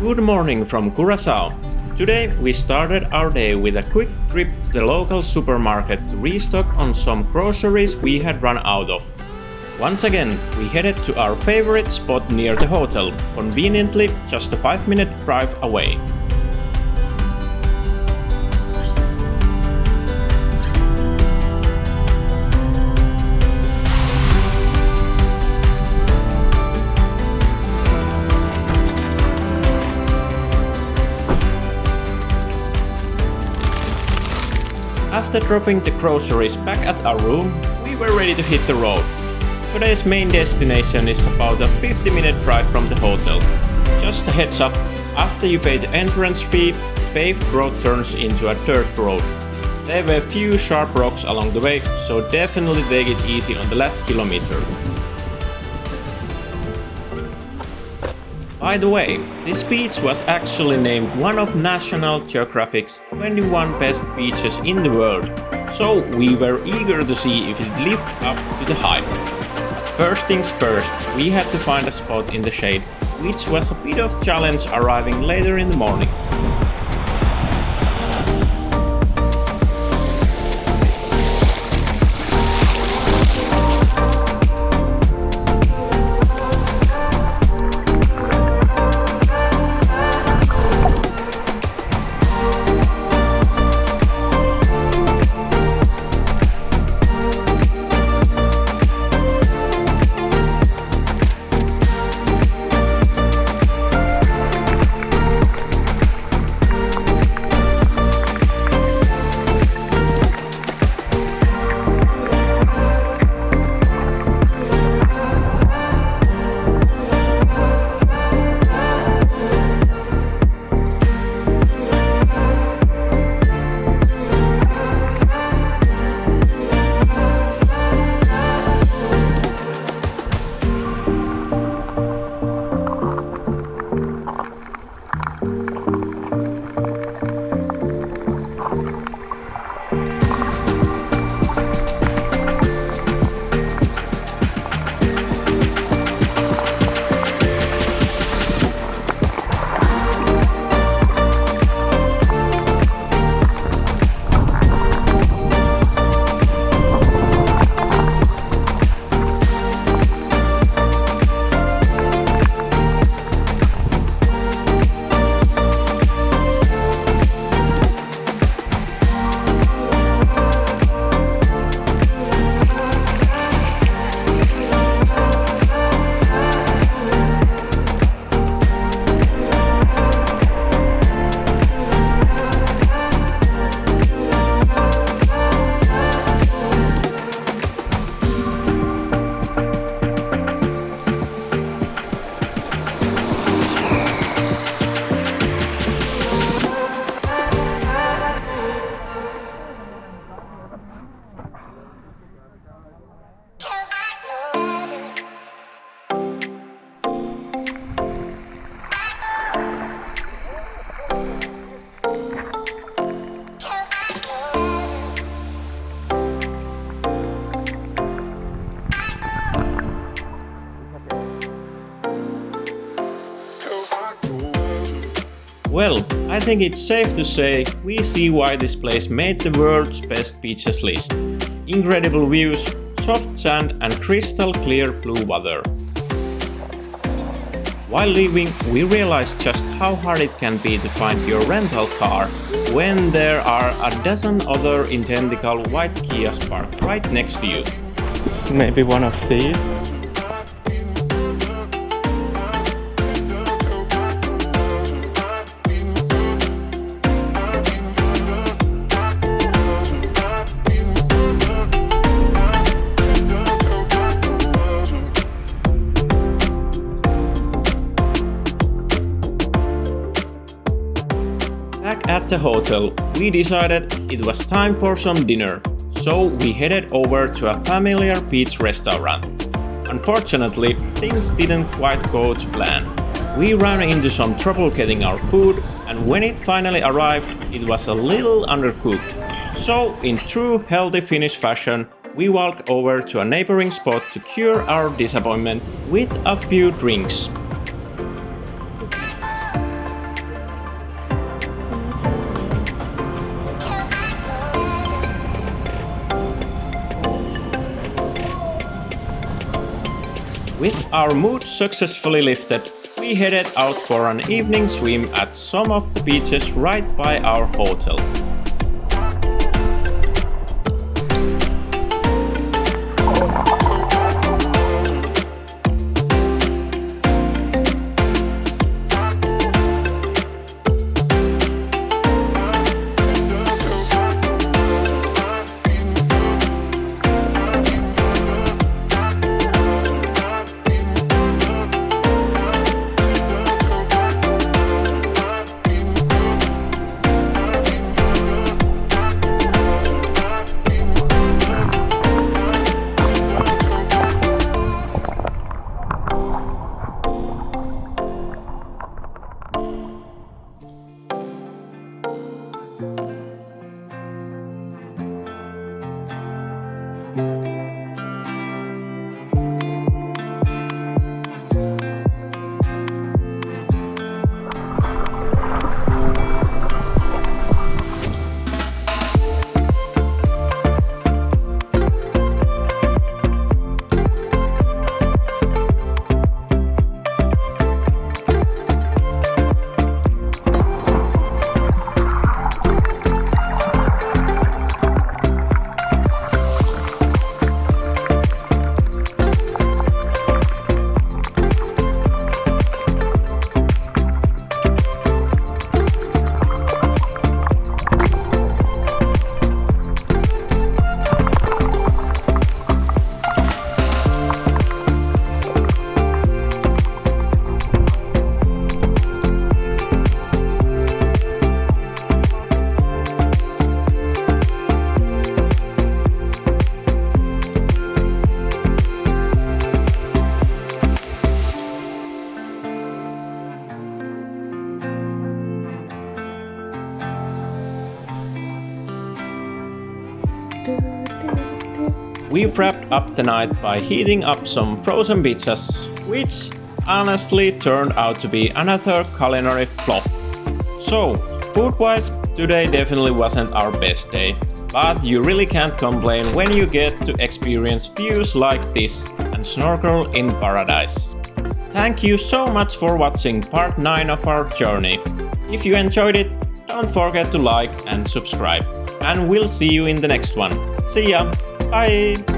Good morning from Curaçao. Today we started our day with a quick trip to the local supermarket to restock on some groceries we had run out of. Once again, we headed to our favorite spot near the hotel, conveniently just a 5-minute drive away. After dropping the groceries back at our room, we were ready to hit the road. Today's main destination is about a 50-minute drive from the hotel. Just a heads up, after you pay the entrance fee, the paved road turns into a dirt road. There were a few sharp rocks along the way, so definitely take it easy on the last kilometer. By the way, this beach was actually named one of National Geographic's 21 best beaches in the world, so we were eager to see if it lived up to the hype. But first things first, we had to find a spot in the shade, which was a bit of a challenge arriving later in the morning. Well, I think it's safe to say we see why this place made the world's best beaches list. Incredible views, soft sand and crystal clear blue water. While leaving, we realized just how hard it can be to find your rental car when there are a dozen other identical white Kias parked right next to you. Maybe one of these. Back at the hotel, we decided it was time for some dinner, so we headed over to a familiar beach restaurant. Unfortunately, things didn't quite go to plan. We ran into some trouble getting our food, and when it finally arrived, it was a little undercooked. So, in true healthy Finnish fashion, we walked over to a neighboring spot to cure our disappointment with a few drinks. With our mood successfully lifted, we headed out for an evening swim at some of the beaches right by our hotel. We wrapped up the night by heating up some frozen pizzas, which honestly turned out to be another culinary flop. So, food-wise, today definitely wasn't our best day, but you really can't complain when you get to experience views like this and snorkel in paradise. Thank you so much for watching part 9 of our journey. If you enjoyed it, don't forget to like and subscribe, and we'll see you in the next one. See ya! Bye!